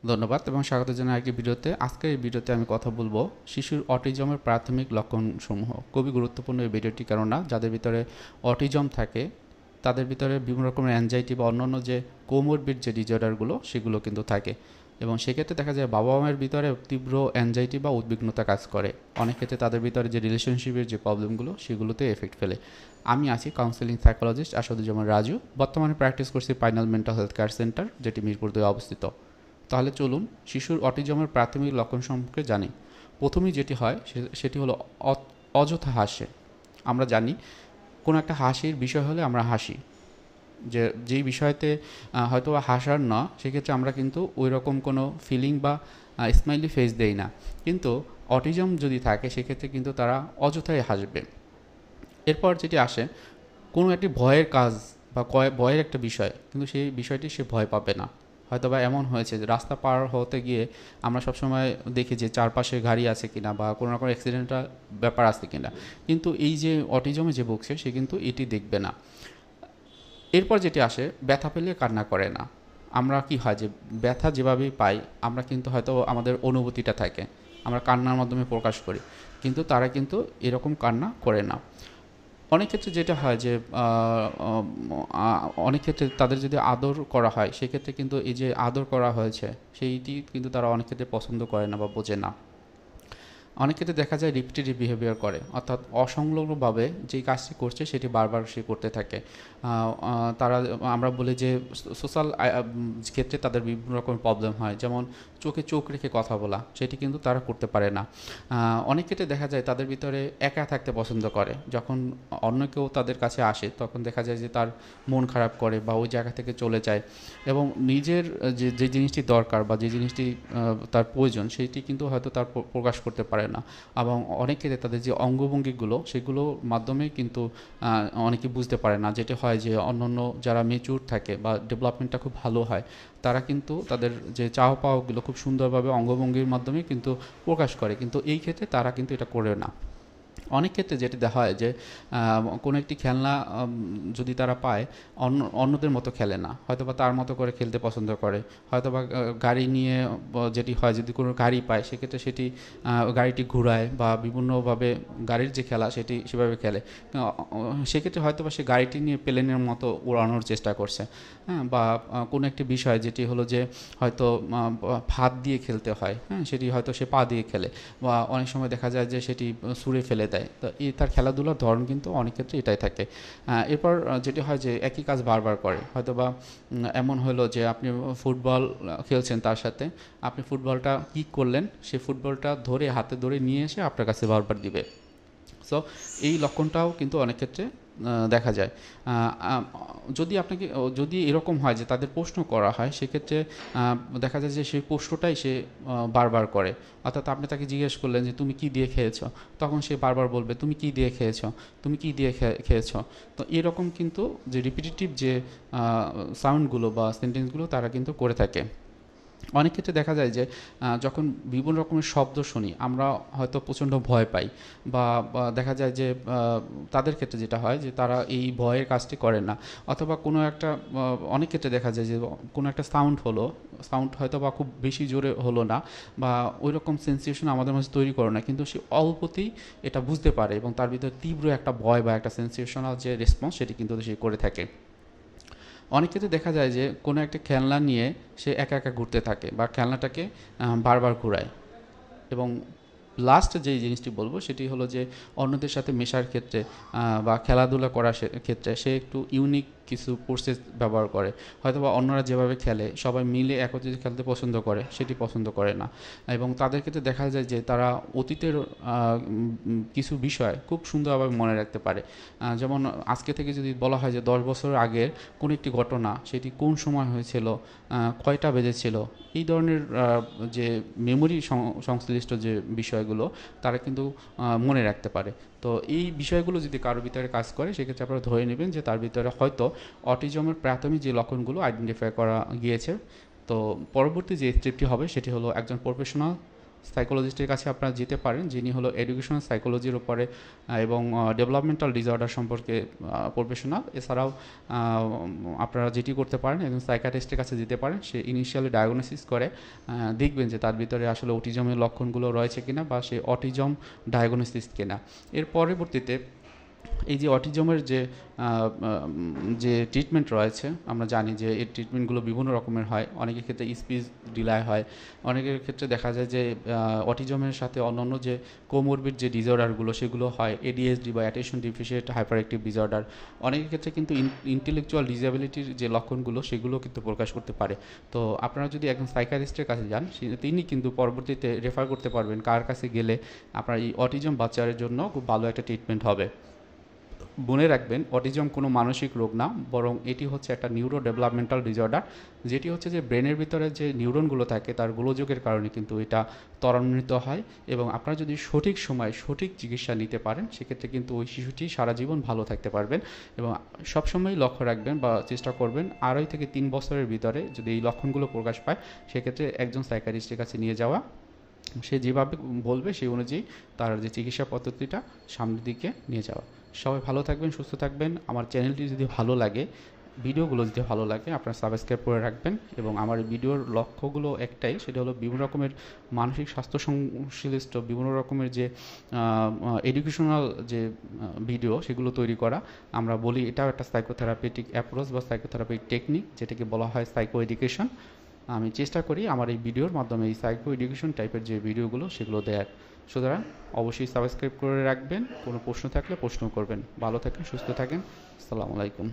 ধন্যবাদ এবং স্বাগত জানাই আরেকটি ভিডিওতে। আজকের এই ভিডিওতে আমি কথা বলবো শিশুর অটিজমের প্রাথমিক লক্ষণসমূহ। খুবই গুরুত্বপূর্ণ এই ভিডিওটি, কেননা যাদের ভিতরে অটিজম থাকে তাদের ভিতরে বিভিন্ন রকমের অ্যাংজাইটি বা অন্যান্য যে কোমরবিড যে ডিজঅর্ডারগুলো সেগুলো কিন্তু থাকে, এবং সেক্ষেত্রে দেখা যায় বাবা মায়ের ভিতরে তীব্র অ্যাংজাইটি বা উদ্বিগ্নতা কাজ করে। অনেক ক্ষেত্রে তাদের ভিতরে যে রিলেশনশিপের যে প্রবলেমগুলো সেগুলোতে এফেক্ট ফেলে। আমি আছি কাউন্সেলিং সাইকোলজিস্ট আসাদুজ্জামান রাজু। বর্তমানে প্র্যাকটিস করছি পাইনাল মেন্টাল হেলথ কেয়ার সেন্টার, যেটি মিরপুর 2 অবস্থিত। তাহলে চলুন শিশুর অটিজমের প্রাথমিক লক্ষণ সম্পর্কে জানি। প্রথমেই যেটি হয় সেটি হলো অযথা হাসে। আমরা জানি কোনো একটা হাসির বিষয় হলে আমরা হাসি, যেই বিষয়তে হয়তো হাসার না, সেক্ষেত্রে আমরা কিন্তু ওই রকম কোনো ফিলিং বা স্মাইলি ফেস দেই না। কিন্তু অটিজম যদি থাকে সেক্ষেত্রে কিন্তু তারা অযথাই হাসবে। এরপর যেটি আসে, কোনো একটি ভয়ের কাজ বা ভয়ের একটা বিষয়, কিন্তু সেই বিষয়টি সে ভয় পাবে না। হয়তো বা এমন হয়েছে যে রাস্তা পার হতে গিয়ে আমরা সবসময় দেখি যে চারপাশে গাড়ি আছে কিনা বা কোনো রকম অ্যাক্সিডেন্টাল ব্যাপার আছে কিনা, কিন্তু এই যে অটিজমে যে ভুগছে সে কিন্তু এটি দেখবে না। এরপর যেটি আসে, ব্যথা পেলে কান্না করে না। আমরা কি হয় যে ব্যথা যেভাবেই পাই আমরা কিন্তু হয়তো আমাদের অনুভূতিটা থাকে, আমরা কান্নার মাধ্যমে প্রকাশ করি, কিন্তু তারা কিন্তু এরকম কান্না করে না। অনেক ক্ষেত্রে যেটা হয় যে অনেক ক্ষেত্রে তাদের যদি আদর করা হয় সেক্ষেত্রে কিন্তু এই যে আদর করা হয়েছে সেইটি কিন্তু তারা অনেক ক্ষেত্রে পছন্দ করে না বা বোঝে না। অনেক ক্ষেত্রে দেখা যায় রিপিটেটিভ বিহেভিয়ার করে, অর্থাৎ অসংলগ্নভাবে যেই কাজটি করছে সেটি বারবার সে করতে থাকে। তারা, আমরা বলি যে সোশ্যাল ক্ষেত্রে তাদের বিভিন্ন রকমের প্রবলেম হয়, যেমন চোখে চোখ রেখে কথা বলা, সেটি কিন্তু তারা করতে পারে না। অনেক ক্ষেত্রে দেখা যায় তাদের ভিতরে একা থাকতে পছন্দ করে। যখন অন্য কেউ তাদের কাছে আসে তখন দেখা যায় যে তার মন খারাপ করে বা ওই জায়গা থেকে চলে যায়, এবং নিজের যে যে জিনিসটি দরকার বা যে জিনিসটি তার প্রয়োজন সেটি কিন্তু হয়তো তার প্রকাশ করতে পারে না। এবং অনেক ক্ষেত্রে তাদের যে অঙ্গভঙ্গিগুলো সেগুলোর মাধ্যমে কিন্তু অনেকে বুঝতে পারে না, যেটি হয় যে অন্যান্য যারা মেচুর থাকে বা ডেভেলপমেন্টটা খুব ভালো হয় তারা কিন্তু তাদের যে চাওয়া পাওয়াগুলো খুব সুন্দরভাবে অঙ্গভঙ্গির মাধ্যমে কিন্তু প্রকাশ করে, কিন্তু এই ক্ষেত্রে তারা কিন্তু এটা করে না। অনেক ক্ষেত্রে যেটি দেখা হয় যে কোনো একটি খেলনা যদি তারা পায়, অন্যদের মতো খেলে না, হয়তোবা তার মতো করে খেলতে পছন্দ করে। হয়তোবা গাড়ি নিয়ে যেটি হয়, যদি কোনো গাড়ি পায় সেক্ষেত্রে সেটি গাড়িটি ঘুরায় বা বিভিন্নভাবে গাড়ির যে খেলা সেটি সেভাবে খেলে। সেক্ষেত্রে হয়তোবা সে গাড়িটি নিয়ে প্লেনের মতো উড়ানোর চেষ্টা করছে। হ্যাঁ, বা কোনো একটি বিষয় যেটি হলো যে হয়তো হাত দিয়ে খেলতে হয়, হ্যাঁ, সেটি হয়তো সে পা দিয়ে খেলে, বা অনেক সময় দেখা যায় যে সেটি ছুঁড়ে ফেলে দেয়। তো এই তার খেলাধুলার ধরন কিন্তু অনেক ক্ষেত্রে এটাই থাকে। এরপর যেটি হয় যে একই কাজ বারবার করে, হয়তো বা এমন হলো যে আপনি ফুটবল খেলছেন তার সাথে, আপনি ফুটবলটা কিক করলেন, সে ফুটবলটা ধরে হাতে ধরে নিয়ে এসে আপনার কাছে বারবার দিবে। সো এই লক্ষণটাও কিন্তু অনেক ক্ষেত্রে দেখা যায়। যদি আপনাকে যদি এরকম হয় যে তাদের প্রশ্ন করা হয় সেক্ষেত্রে দেখা যায় যে সেই প্রশ্নটাই সে বারবার করে। অর্থাৎ আপনি তাকে জিজ্ঞেস করলেন যে তুমি কি দিয়ে খেয়েছো, তখন সে বারবার বলবে তুমি কি দিয়ে খেয়েছো, তুমি কি দিয়ে খেয়েছো। তো এরকম কিন্তু যে রিপিটিটিভ যে সাউন্ডগুলো বা সেন্টেন্সগুলো তারা কিন্তু করে থাকে। অনেক ক্ষেত্রে দেখা যায় যে যখন বিভিন্ন রকমের শব্দ শুনি আমরা হয়তো প্রচণ্ড ভয় পাই, বা দেখা যায় যে তাদের ক্ষেত্রে যেটা হয় যে তারা এই ভয়ের কাজটি করে না। অথবা কোনো একটা অনেক ক্ষেত্রে দেখা যায় যে কোনো একটা সাউন্ড হলো, সাউন্ড হয়তো বা খুব বেশি জোরে হলো না, বা ওই রকম সেন্সেশন আমাদের মাঝে তৈরি করে না, কিন্তু সে অল্পতেই এটা বুঝতে পারে এবং তার ভিতরে তীব্র একটা ভয় বা একটা সেন্সেশনাল যে রেসপন্স সেটি কিন্তু সে করে থাকে। অনেক ক্ষেত্রে দেখা যায় যে কোনো একটা খেলনা নিয়ে সে একা একা ঘুরতে থাকে বা খেলনাটাকে বারবার ঘুরায়। এবং লাস্ট যেই জিনিসটি বলবো সেটি হলো যে অন্যদের সাথে মেশার ক্ষেত্রে বা খেলাধুলা করার ক্ষেত্রে সে একটু ইউনিক কিছু প্রসেস ব্যবহার করে। হয়তোবা অন্যরা যেভাবে খেলে সবাই মিলে একত্রে খেলতে পছন্দ করে সেটি পছন্দ করে না। এবং তাদের ক্ষেত্রে দেখা যায় যে তারা অতীতের কিছু বিষয় খুব সুন্দরভাবে মনে রাখতে পারে। যেমন আজকে থেকে যদি বলা হয় যে 10 বছর আগের কোনো একটি ঘটনা সেটি কোন সময় হয়েছিল, কয়টা বেজেছিল, এই ধরনের যে মেমোরি সংশ্লিষ্ট যে বিষয়গুলো তারা কিন্তু মনে রাখতে পারে। তো এই বিষয়গুলো যদি কারোর ভিতরে কাজ করে সেক্ষেত্রে আপনারা ধরে নেবেন যে তার ভিতরে হয়তো অটিজমের প্রাথমিক যে লক্ষণগুলো আইডেন্টিফাই করা গিয়েছে। তো পরবর্তী যে স্টেপটি হবে সেটি হলো একজন প্রফেশনাল সাইকোলজিস্টের কাছে আপনারা যেতে পারেন, যিনি হলো এডুকেশনাল সাইকোলজির উপরে এবং ডেভেলপমেন্টাল ডিসঅর্ডার সম্পর্কে প্রফেশনাল। এছাড়াও আপনারা যেটি করতে পারেন, একজন সাইকিয়াট্রিস্টের কাছে যেতে পারেন। সে ইনিশিয়ালি ডায়াগনোসিস করে দেখবেন যে তার ভিতরে আসলে অটিজমের লক্ষণগুলো রয়েছে কিনা বা সে অটিজম ডায়াগনোসিস কিনা। এর পরবর্তীতে এই যে অটিজমের যে ট্রিটমেন্ট রয়েছে, আমরা জানি যে এই ট্রিটমেন্টগুলো বিভিন্ন রকমের হয়। অনেকের ক্ষেত্রে স্পিচ ডিলাই হয়, অনেকের ক্ষেত্রে দেখা যায় যে অটিজমের সাথে অন্যান্য যে কোমরবিড যে ডিসঅর্ডারগুলো সেগুলো হয়, এডিএসডি বা attention deficient hyper active disorder. অনেকের ক্ষেত্রে কিন্তু ইন্টেলেকচুয়াল ডিসএবিলিটির যে লক্ষণগুলো সেগুলো কিন্তু প্রকাশ করতে পারে। তো আপনারা যদি একজন সাইকিয়াট্রিস্টের কাছে যান, তিনি কিন্তু পরবর্তীতে রেফার করতে পারবেন কার কাছে গেলে আপনার এই অটিজম বাচ্চাদের জন্য খুব ভালো একটা ট্রিটমেন্ট হবে। মনে রাখবেন, অটিজম কোনো মানসিক রোগ না, বরং এটি হচ্ছে একটা নিউরো ডেভেলপমেন্টাল ডিসঅর্ডার, যেটি হচ্ছে যে ব্রেনের ভিতরে যে নিউরনগুলো থাকে তার গোলযোগের কারণে কিন্তু এটা ত্বরান্বিত হয়। এবং আপনারা যদি সঠিক সময় সঠিক চিকিৎসা নিতে পারেন, সেক্ষেত্রে কিন্তু ওই শিশুটি সারা জীবন ভালো থাকতে পারবেন। এবং সবসময় লক্ষ্য রাখবেন বা চেষ্টা করবেন 2.5 থেকে 3 বছরের ভিতরে যদি এই লক্ষণগুলো প্রকাশ পায়, সেক্ষেত্রে একজন সাইকিয়াট্রিস্টের কাছে নিয়ে যাওয়া। সে যেভাবে বলবে সেই অনুযায়ী তার যে চিকিৎসা পদ্ধতিটা সামনের দিকে নিয়ে যাওয়া। সবাই ভালো থাকবেন, সুস্থ থাকবেন। আমার চ্যানেলটি যদি ভালো লাগে, ভিডিওগুলো যদি ভালো লাগে, আপনারা সাবস্ক্রাইব করে রাখবেন। এবং আমার ভিডিওর লক্ষ্যগুলো একটাই, সেটা হলো বিভিন্ন রকমের মানসিক স্বাস্থ্য সংশ্লিষ্ট বিভিন্ন রকমের যে এডুকেশনাল যে ভিডিও সেগুলো তৈরি করা। আমরা বলি এটাও একটা সাইকোথেরাপিটিক অ্যাপ্রোচ বা সাইকোথেরাপিক টেকনিক, যেটাকে বলা হয় সাইকো এডুকেশন। আমি চেষ্টা করি আমার এই ভিডিওর মাধ্যমে এই সাইকো এডুকেশন টাইপের যে ভিডিওগুলো সেগুলো দেয়ার। সুতরাং অবশ্যই সাবস্ক্রাইব করে রাখবেন। কোনো প্রশ্ন থাকলে প্রশ্ন করবেন। ভালো থাকেন, সুস্থ থাকেন। আসসালামু আলাইকুম।